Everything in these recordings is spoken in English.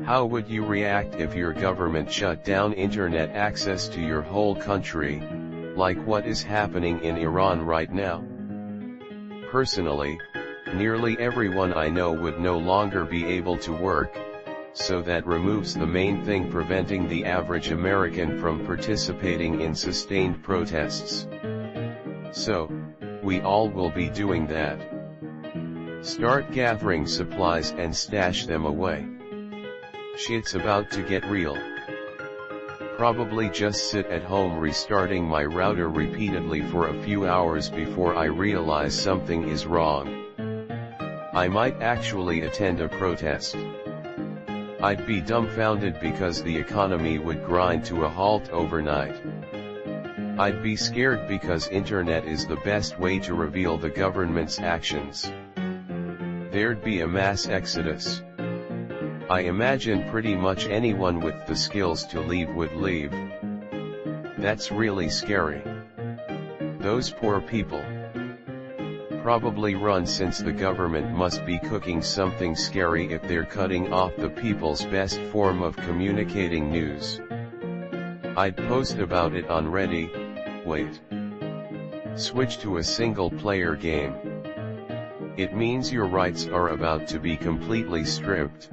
How would you react if your government shut down internet access to your whole country, like what is happening in Iran right now? Personally, nearly everyone I know would no longer be able to work, so that removes the main thing preventing the average American from participating in sustained protests. So, we all will be doing that. Start gathering supplies and stash them away. Shit's about to get real. Probably just sit at home restarting my router repeatedly for a few hours before I realize something is wrong. I might actually attend a protest. I'd be dumbfounded because the economy would grind to a halt overnight. I'd be scared because internet is the best way to reveal the government's actions. There'd be a mass exodus. I imagine pretty much anyone with the skills to leave would leave. That's really scary. Those poor people. Probably run, since the government must be cooking something scary if they're cutting off the people's best form of communicating news. I'd post about it on Reddit. Wait. Switch to a single-player game. It means your rights are about to be completely stripped.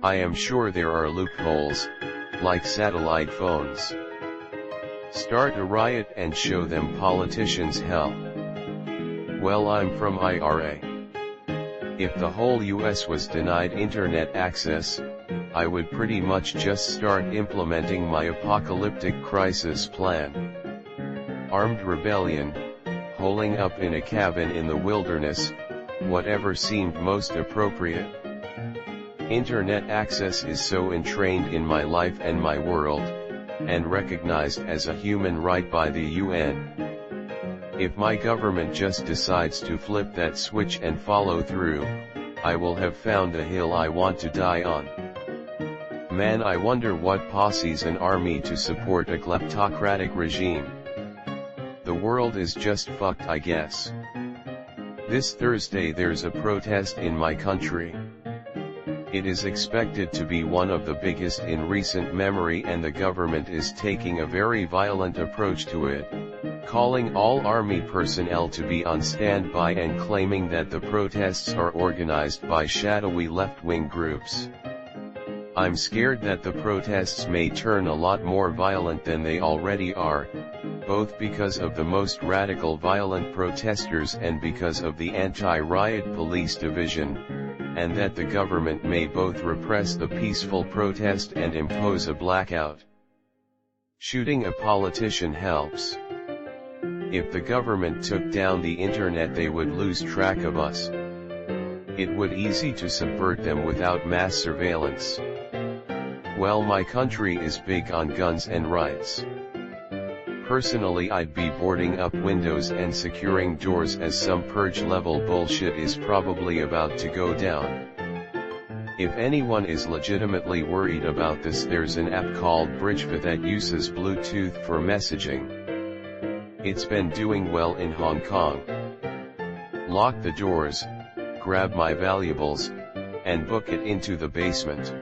I am sure there are loopholes, like satellite phones. Start a riot and show them politicians hell. Well, I'm from IRA. If the whole US was denied internet access, I would pretty much just start implementing my apocalyptic crisis plan. Armed rebellion, holing up in a cabin in the wilderness, whatever seemed most appropriate. Internet access is so entrained in my life and my world, and recognized as a human right by the UN. If my government just decides to flip that switch and follow through, I will have found a hill I want to die on. Man, I wonder what posses an army to support a kleptocratic regime. The world is just fucked, I guess. This Thursday there's a protest in my country. It is expected to be one of the biggest in recent memory, and the government is taking a very violent approach to it, calling all army personnel to be on standby and claiming that the protests are organized by shadowy left-wing groups. I'm scared that the protests may turn a lot more violent than they already are, both because of the most radical violent protesters and because of the anti-riot police division, and that the government may both repress the peaceful protest and impose a blackout. Shooting a politician helps. If the government took down the internet, they would lose track of us. It would be easy to subvert them without mass surveillance. Well, my country is big on guns and rights. Personally, I'd be boarding up windows and securing doors, as some purge-level bullshit is probably about to go down. If anyone is legitimately worried about this, there's an app called Bridgefa that uses Bluetooth for messaging. It's been doing well in Hong Kong. Lock the doors, grab my valuables, and book it into the basement.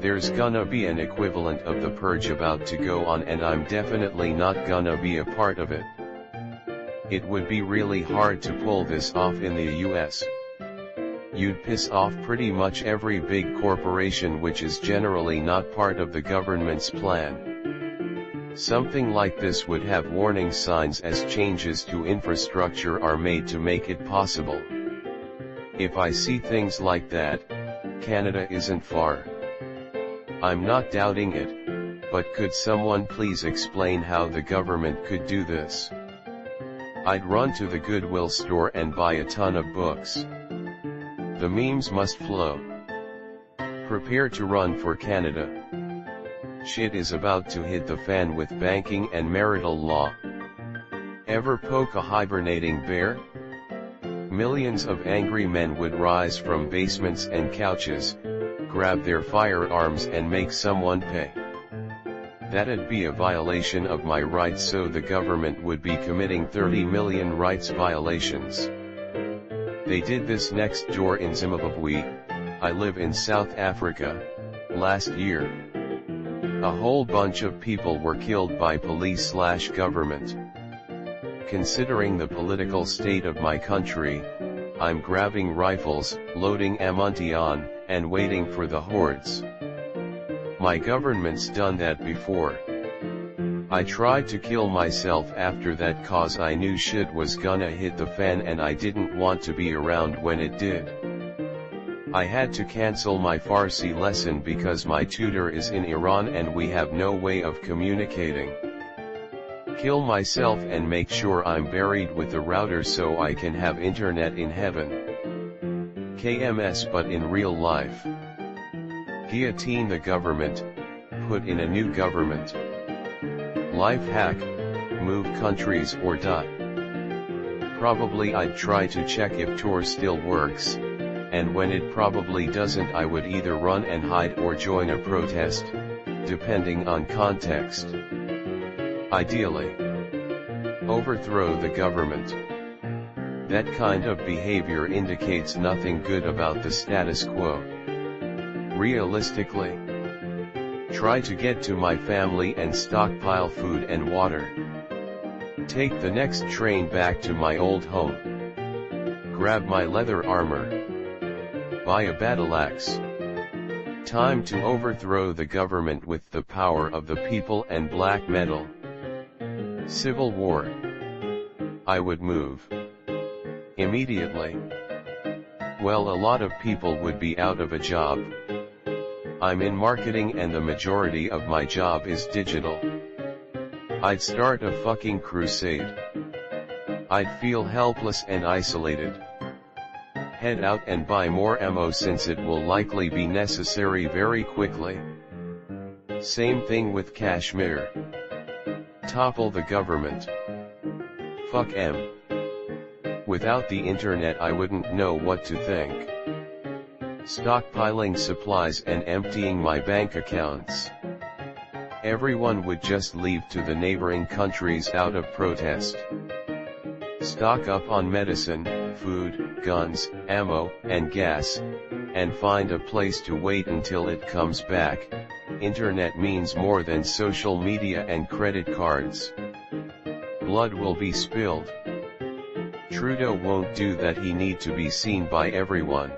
There's gonna be an equivalent of the purge about to go on, and I'm definitely not gonna be a part of it. It would be really hard to pull this off in the US. You'd piss off pretty much every big corporation, which is generally not part of the government's plan. Something like this would have warning signs as changes to infrastructure are made to make it possible. If I see things like that, Canada isn't far. I'm not doubting it, but could someone please explain how the government could do this? I'd run to the Goodwill store and buy a ton of books. The memes must flow. Prepare to run for Canada. Shit is about to hit the fan with banking and marital law. Ever poke a hibernating bear? Millions of angry men would rise from basements and couches, grab their firearms and make someone pay. That'd be a violation of my rights, so the government would be committing 30 million rights violations. They did this next door in Zimbabwe, I live in South Africa. Last year, a whole bunch of people were killed by police/government. Considering the political state of my country, I'm grabbing rifles, loading ammunition, and waiting for the hordes. My government's done that before. I tried to kill myself after that cause I knew shit was gonna hit the fan and I didn't want to be around when it did. I had to cancel my Farsi lesson because my tutor is in Iran and we have no way of communicating. Kill myself and make sure I'm buried with the router so I can have internet in heaven. KMS but in real life. Guillotine the government, put in a new government. Life hack, move countries or die. Probably I'd try to check if Tor still works, and when it probably doesn't I would either run and hide or join a protest, depending on context. Ideally, overthrow the government. That kind of behavior indicates nothing good about the status quo. Realistically, try to get to my family and stockpile food and water. Take the next train back to my old home. Grab my leather armor. Buy a battle axe. Time to overthrow the government with the power of the people and black metal. Civil war. I would move. Immediately. Well, a lot of people would be out of a job. I'm in marketing and the majority of my job is digital. I'd start a fucking crusade. I'd feel helpless and isolated. Head out and buy more ammo since it will likely be necessary very quickly. Same thing with Kashmir. Topple the government. Fuck em. Without the internet I wouldn't know what to think. Stockpiling supplies and emptying my bank accounts. Everyone would just leave to the neighboring countries out of protest. Stock up on medicine, food, guns, ammo, and gas, and find a place to wait until it comes back. Internet means more than social media and credit cards. Blood will be spilled. Trudeau won't do that, he need to be seen by everyone.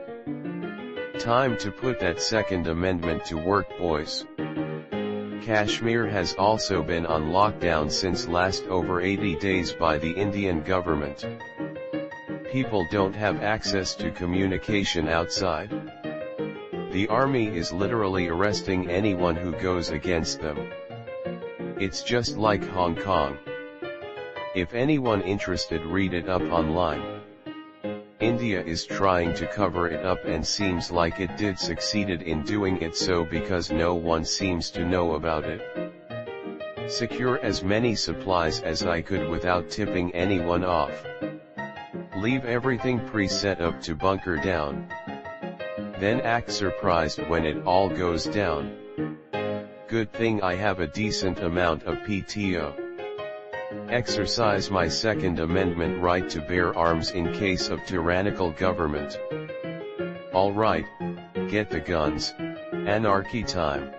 Time to put that Second Amendment to work, boys. Kashmir has also been on lockdown since last over 80 days by the Indian government. People don't have access to communication outside. The army is literally arresting anyone who goes against them. It's just like Hong Kong. If anyone interested, read it up online. India is trying to cover it up and seems like it did succeeded in doing it so because no one seems to know about it. Secure as many supplies as I could without tipping anyone off. Leave everything pre-set up to bunker down. Then act surprised when it all goes down. Good thing I have a decent amount of PTO. Exercise my Second Amendment right to bear arms in case of tyrannical government. Alright, get the guns, anarchy time.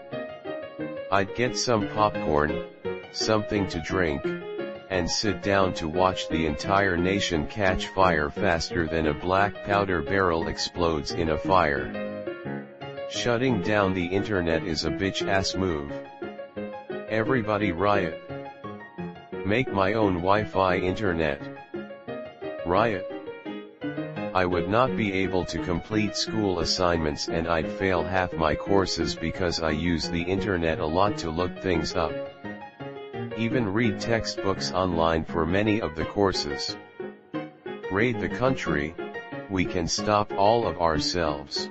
I'd get some popcorn, something to drink, and sit down to watch the entire nation catch fire faster than a black powder barrel explodes in a fire. Shutting down the internet is a bitch-ass move. Everybody riot. Make my own Wi-Fi internet. Riot. I would not be able to complete school assignments and I'd fail half my courses because I use the internet a lot to look things up. Even read textbooks online for many of the courses. Raid the country, we can stop all of ourselves.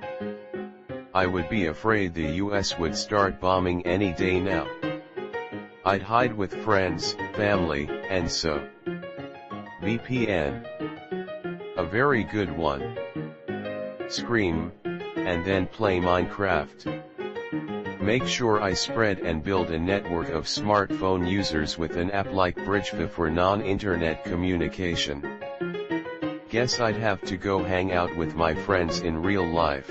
I would be afraid the US would start bombing any day now. I'd hide with friends, family, and so. VPN. A very good one. Scream, and then play Minecraft. Make sure I spread and build a network of smartphone users with an app like Bridgefi for non-internet communication. Guess I'd have to go hang out with my friends in real life.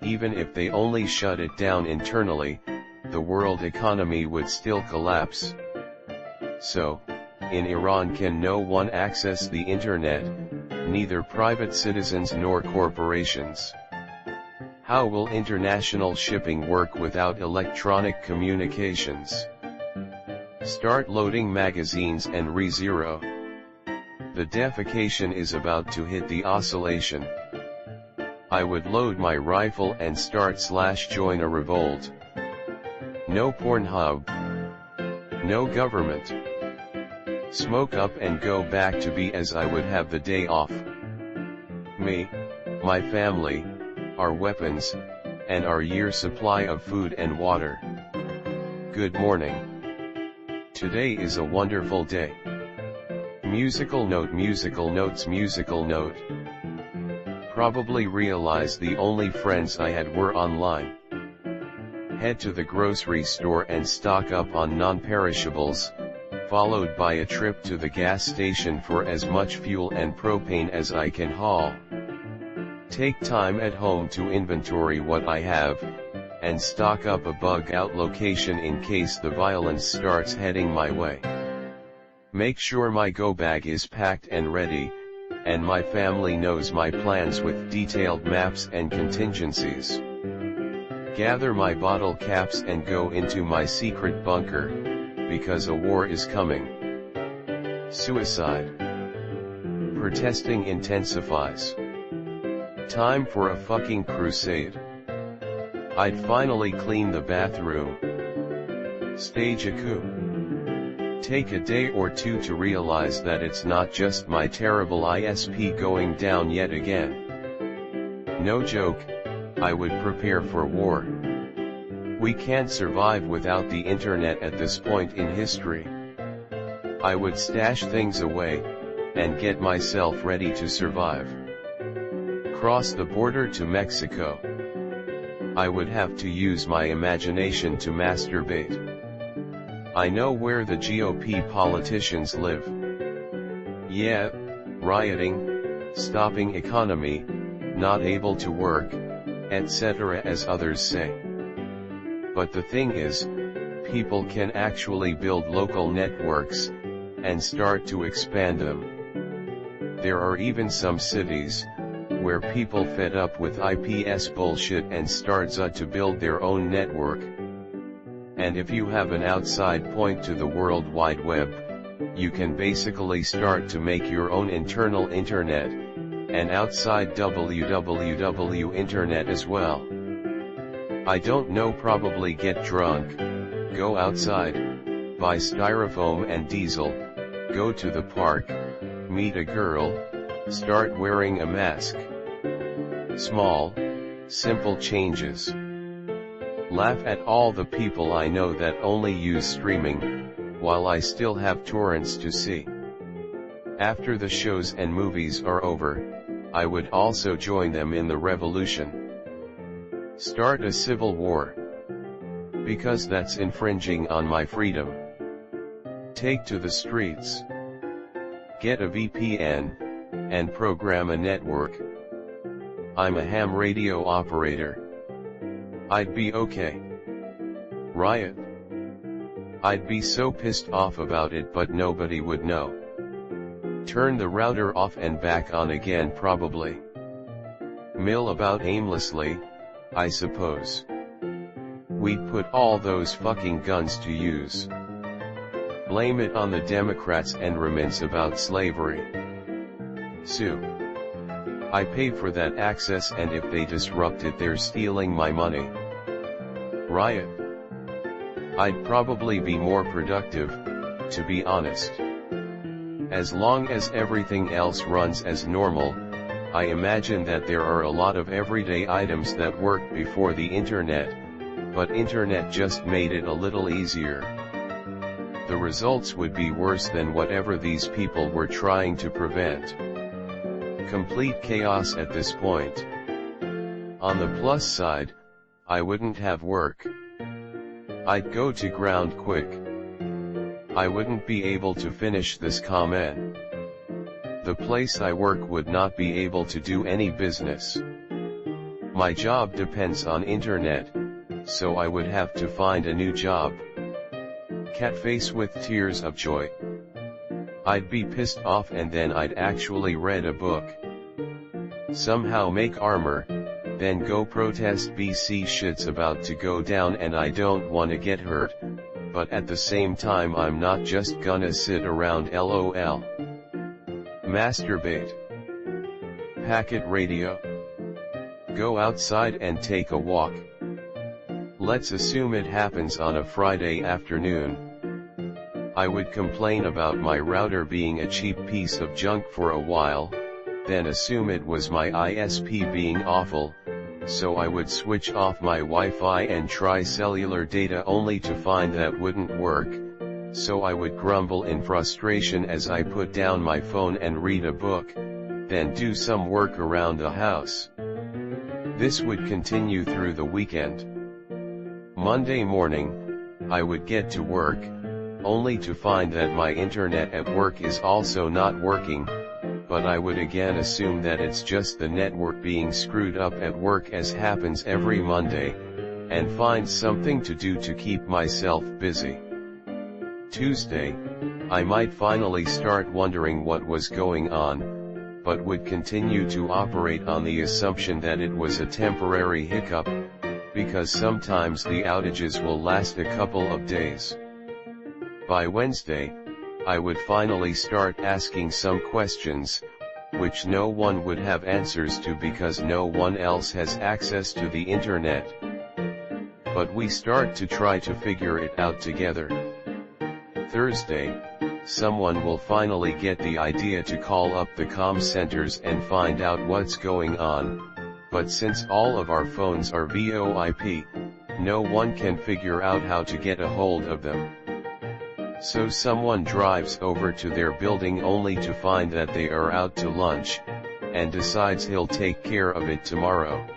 Even if they only shut it down internally, the world economy would still collapse. So, in Iran can no one access the internet, neither private citizens nor corporations. How will international shipping work without electronic communications? Start loading magazines and re-zero. The defecation is about to hit the oscillation. I would load my rifle and start/join a revolt. No Pornhub. No government. Smoke up and go back to be as I would have the day off. Me, my family, our weapons, and our year's supply of food and water. Good morning. Today is a wonderful day. Musical note, musical notes, musical note. Probably realized the only friends I had were online. Head to the grocery store and stock up on non-perishables, followed by a trip to the gas station for as much fuel and propane as I can haul. Take time at home to inventory what I have, and stock up a bug-out location in case the violence starts heading my way. Make sure my go bag is packed and ready, and my family knows my plans with detailed maps and contingencies. Gather my bottle caps and go into my secret bunker, because a war is coming. Suicide. Protesting intensifies. Time for a fucking crusade. I'd finally clean the bathroom. Stage a coup. Take a day or two to realize that it's not just my terrible ISP going down yet again. No joke, I would prepare for war. We can't survive without the internet at this point in history. I would stash things away, and get myself ready to survive. Cross the border to Mexico. I would have to use my imagination to masturbate. I know where the GOP politicians live. Yeah, rioting, stopping economy, not able to work, etc. as others say. But the thing is, people can actually build local networks, and start to expand them. There are even some cities, where people fed up with IPS bullshit and start to build their own network. And if you have an outside point to the World Wide Web, you can basically start to make your own internal internet, and outside www internet as well. I don't know, probably get drunk, go outside, buy styrofoam and diesel, go to the park, meet a girl, start wearing a mask. Small, simple changes. Laugh at all the people I know that only use streaming, while I still have torrents to see. After the shows and movies are over, I would also join them in the revolution. Start a civil war. Because that's infringing on my freedom. Take to the streets. Get a VPN, and program a network. I'm a ham radio operator. I'd be okay. Riot. I'd be so pissed off about it, but nobody would know. Turn the router off and back on again probably. Mill about aimlessly, I suppose. We'd put all those fucking guns to use. Blame it on the Democrats and remains about slavery. Sue. I pay for that access, and if they disrupt it, they're stealing my money. Riot. I'd probably be more productive, to be honest. As long as everything else runs as normal, I imagine that there are a lot of everyday items that worked before the internet, but internet just made it a little easier. The results would be worse than whatever these people were trying to prevent. Complete chaos at this point. On the plus side, I wouldn't have work. I'd go to ground quick. I wouldn't be able to finish this comment. The place I work would not be able to do any business. My job depends on internet, so I would have to find a new job. Catface with tears of joy. I'd be pissed off and then I'd actually read a book. Somehow make armor, then go protest. BC shit's about to go down and I don't wanna get hurt, but at the same time I'm not just gonna sit around lol. Masturbate. Packet radio. Go outside and take a walk. Let's assume it happens on a Friday afternoon. I would complain about my router being a cheap piece of junk for a while, then assume it was my ISP being awful, so I would switch off my Wi-Fi and try cellular data only to find that wouldn't work, so I would grumble in frustration as I put down my phone and read a book, then do some work around the house. This would continue through the weekend. Monday morning, I would get to work, only to find that my internet at work is also not working, but I would again assume that it's just the network being screwed up at work as happens every Monday, and find something to do to keep myself busy. Tuesday, I might finally start wondering what was going on, but would continue to operate on the assumption that it was a temporary hiccup, because sometimes the outages will last a couple of days. By Wednesday, I would finally start asking some questions, which no one would have answers to because no one else has access to the internet. But we start to try to figure it out together. Thursday, someone will finally get the idea to call up the comm centers and find out what's going on, but since all of our phones are VoIP, no one can figure out how to get a hold of them. So someone drives over to their building only to find that they are out to lunch, and decides he'll take care of it tomorrow.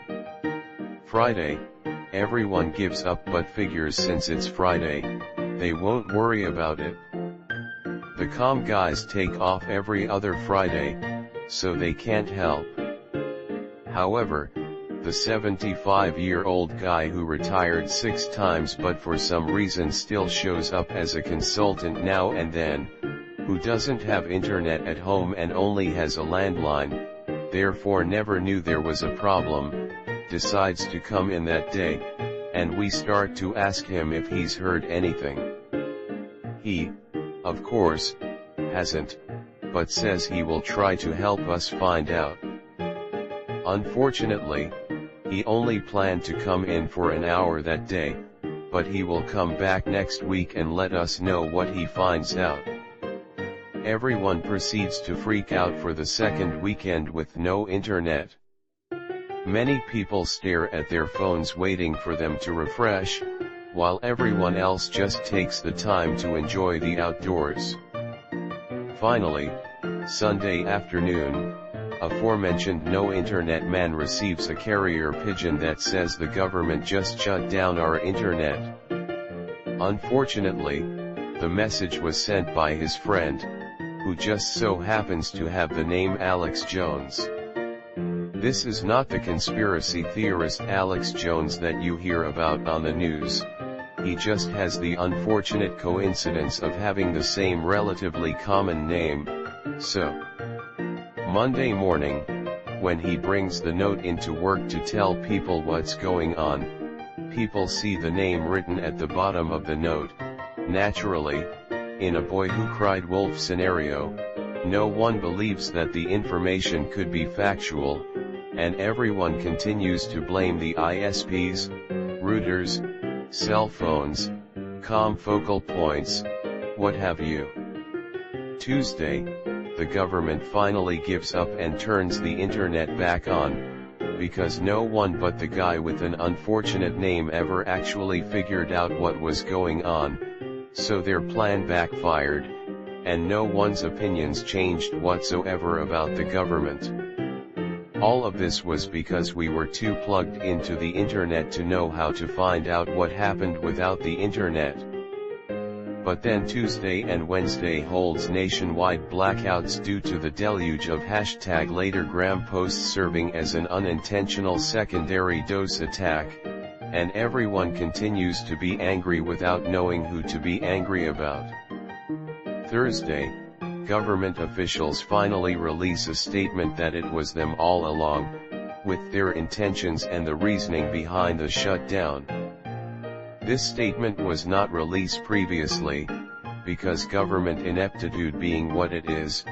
Friday, everyone gives up but figures since it's Friday, they won't worry about it. The comm guys take off every other Friday, so they can't help. However, the 75-year-old guy who retired 6 times but for some reason still shows up as a consultant now and then, who doesn't have internet at home and only has a landline, therefore never knew there was a problem, decides to come in that day, and we start to ask him if he's heard anything. He, of course, hasn't, but says he will try to help us find out. Unfortunately, he only planned to come in for an hour that day, but he will come back next week and let us know what he finds out. Everyone proceeds to freak out for the second weekend with no internet. Many people stare at their phones waiting for them to refresh, while everyone else just takes the time to enjoy the outdoors. Finally, Sunday afternoon, aforementioned no internet man receives a carrier pigeon that says the government just shut down our internet. Unfortunately, the message was sent by his friend, who just so happens to have the name Alex Jones. This is not the conspiracy theorist Alex Jones that you hear about on the news, he just has the unfortunate coincidence of having the same relatively common name, so. Monday morning, when he brings the note into work to tell people what's going on, people see the name written at the bottom of the note. Naturally, in a boy who cried wolf scenario, no one believes that the information could be factual, and everyone continues to blame the ISPs, routers, cell phones, comm focal points, what have you. Tuesday, the government finally gives up and turns the internet back on, because no one but the guy with an unfortunate name ever actually figured out what was going on, so their plan backfired, and no one's opinions changed whatsoever about the government. All of this was because we were too plugged into the internet to know how to find out what happened without the internet. but then Tuesday and Wednesday holds nationwide blackouts due to the deluge of #latergram posts serving as an unintentional secondary dose attack, and everyone continues to be angry without knowing who to be angry about. Thursday, government officials finally release a statement that it was them all along, with their intentions and the reasoning behind the shutdown. This statement was not released previously, because government ineptitude being what it is,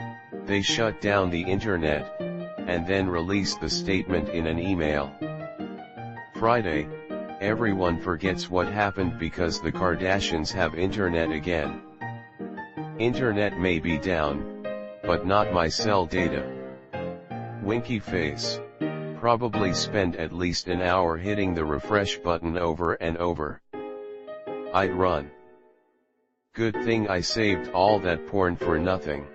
they shut down the internet, and then released the statement in an email. Friday, everyone forgets what happened because the Kardashians have internet again. Internet may be down, but not my cell data. Winky face. Probably spend at least an hour hitting the refresh button over and over. I'd run. Good thing I saved all that porn for nothing.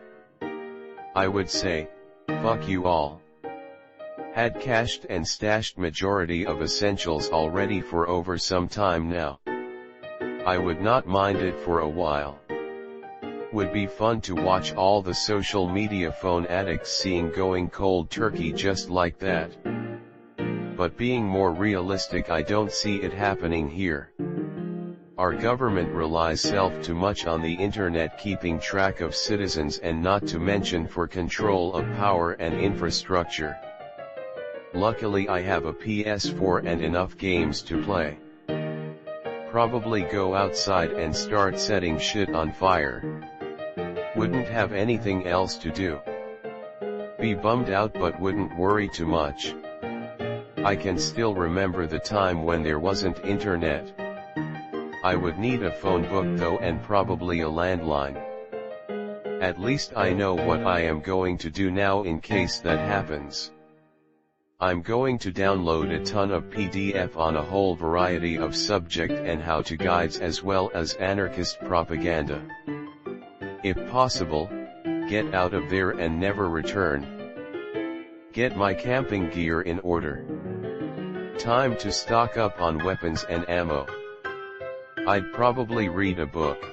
I would say, fuck you all. Had cached and stashed majority of essentials already for over some time now. I would not mind it for a while. Would be fun to watch all the social media phone addicts seeing going cold turkey just like that. But being more realistic, I don't see it happening here. Our government relies too much on the internet keeping track of citizens, and not to mention for control of power and infrastructure. Luckily I have a PS4 and enough games to play. Probably go outside and start setting shit on fire. Wouldn't have anything else to do. Be bummed out but wouldn't worry too much. I can still remember the time when there wasn't internet. I would need a phone book though, and probably a landline. At least I know what I am going to do now in case that happens. I'm going to download a ton of PDF on a whole variety of subject and how-to guides as well as anarchist propaganda. If possible, get out of there and never return. Get my camping gear in order. Time to stock up on weapons and ammo. I'd probably read a book.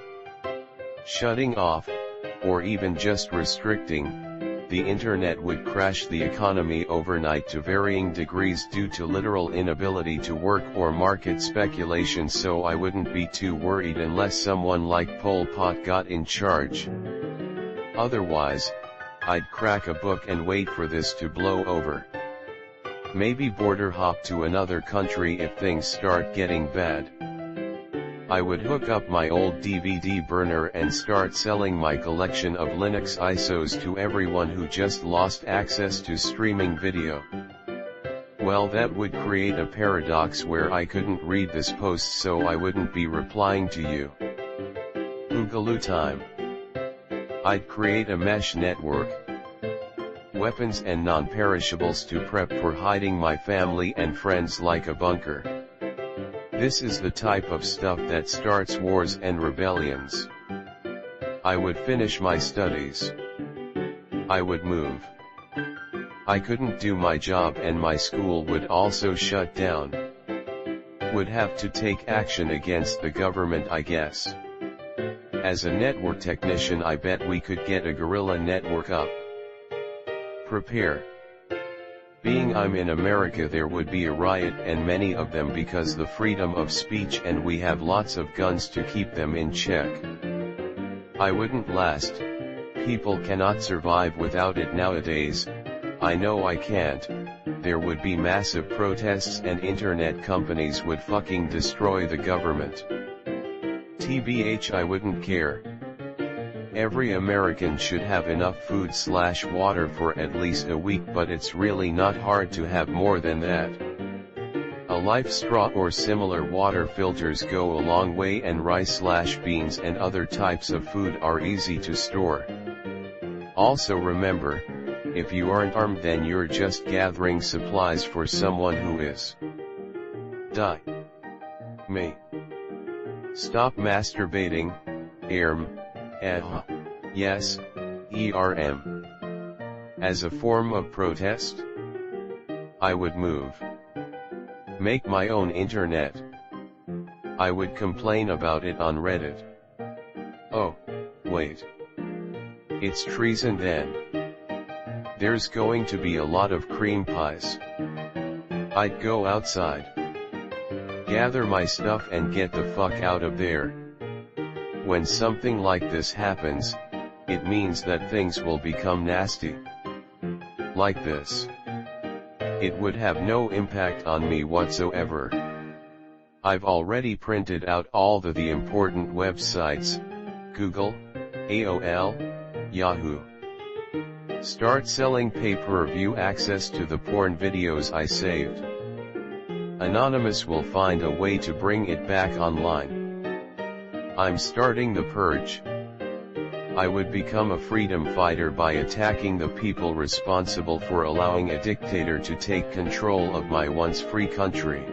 Shutting off, or even just restricting, the internet would crash the economy overnight to varying degrees due to literal inability to work or market speculation, so I wouldn't be too worried unless someone like Pol Pot got in charge. Otherwise, I'd crack a book and wait for this to blow over. Maybe border hop to another country if things start getting bad. I would hook up my old DVD burner and start selling my collection of Linux ISOs to everyone who just lost access to streaming video. Well, that would create a paradox where I couldn't read this post, so I wouldn't be replying to you. Boogaloo time. I'd create a mesh network. Weapons and non-perishables to prep for hiding my family and friends like a bunker. This is the type of stuff that starts wars and rebellions. I would finish my studies. I would move. I couldn't do my job and my school would also shut down. Would have to take action against the government, I guess. As a network technician, I bet we could get a guerrilla network up. Prepare. Being I'm in America, there would be a riot, and many of them, because the freedom of speech and we have lots of guns to keep them in check. I wouldn't last. People cannot survive without it nowadays. I know I can't. There would be massive protests and internet companies would fucking destroy the government. TBH, I wouldn't care. Every American should have enough food/water for at least a week, but it's really not hard to have more than that. A life straw or similar water filters go a long way, and rice/beans and other types of food are easy to store. Also remember, if you aren't armed, then you're just gathering supplies for someone who is. Die. Me. Stop masturbating, ERM. Yes, ERM. As a form of protest? I would move. Make my own internet. I would complain about it on Reddit. Oh, wait. It's treason then. There's going to be a lot of cream pies. I'd go outside, gather my stuff and get the fuck out of there. When something like this happens, it means that things will become nasty. Like this. It would have no impact on me whatsoever. I've already printed out all the important websites, Google, AOL, Yahoo. Start selling pay-per-view access to the porn videos I saved. Anonymous will find a way to bring it back online. I'm starting the purge. I would become a freedom fighter by attacking the people responsible for allowing a dictator to take control of my once free country.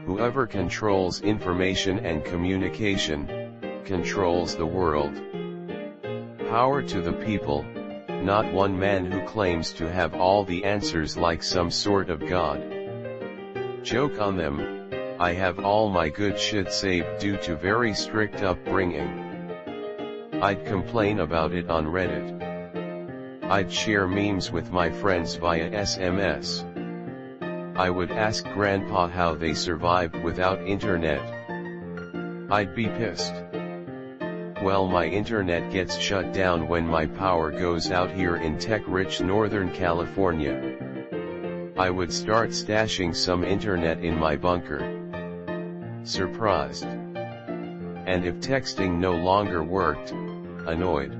Whoever controls information and communication, controls the world. Power to the people, not one man who claims to have all the answers like some sort of god. Joke on them, I have all my good shit saved due to very strict upbringing. I'd complain about it on Reddit. I'd share memes with my friends via SMS. I would ask Grandpa how they survived without internet. I'd be pissed. Well, my internet gets shut down when my power goes out here in tech-rich Northern California. I would start stashing some internet in my bunker. Surprised. And if texting no longer worked, annoyed.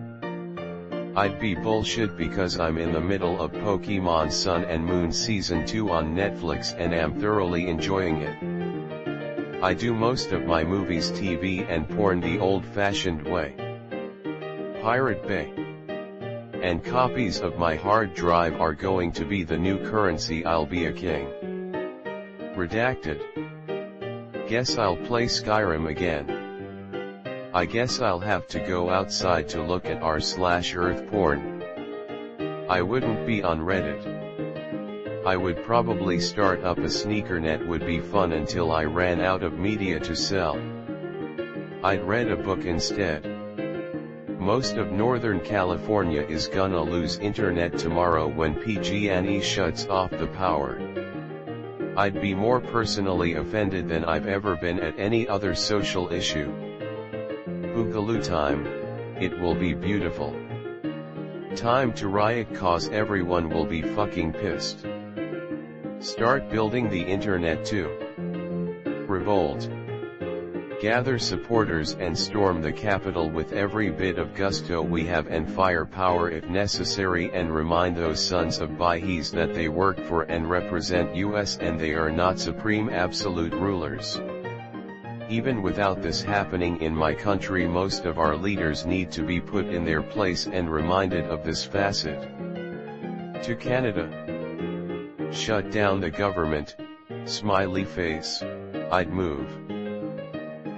I'd be bullshit because I'm in the middle of Pokemon Sun and Moon Season 2 on Netflix and am thoroughly enjoying it. I do most of my movies, TV and porn the old-fashioned way. Pirate Bay. And copies of my hard drive are going to be the new currency. I'll be a king. Redacted. Guess I'll play Skyrim again. I guess I'll have to go outside to look at r/earth porn. I wouldn't be on Reddit. I would probably start up a sneakernet. Would be fun until I ran out of media to sell. I'd read a book instead. Most of Northern California is gonna lose internet tomorrow when PG&E shuts off the power. I'd be more personally offended than I've ever been at any other social issue. Boogaloo time, it will be beautiful. Time to riot cause everyone will be fucking pissed. Start building the internet too. Revolt. Gather supporters and storm the Capitol with every bit of gusto we have and firepower if necessary, and remind those sons of Bahis that they work for and represent us and they are not supreme absolute rulers. Even without this happening in my country, most of our leaders need to be put in their place and reminded of this facet. To Canada. Shut down the government, smiley face, I'd move.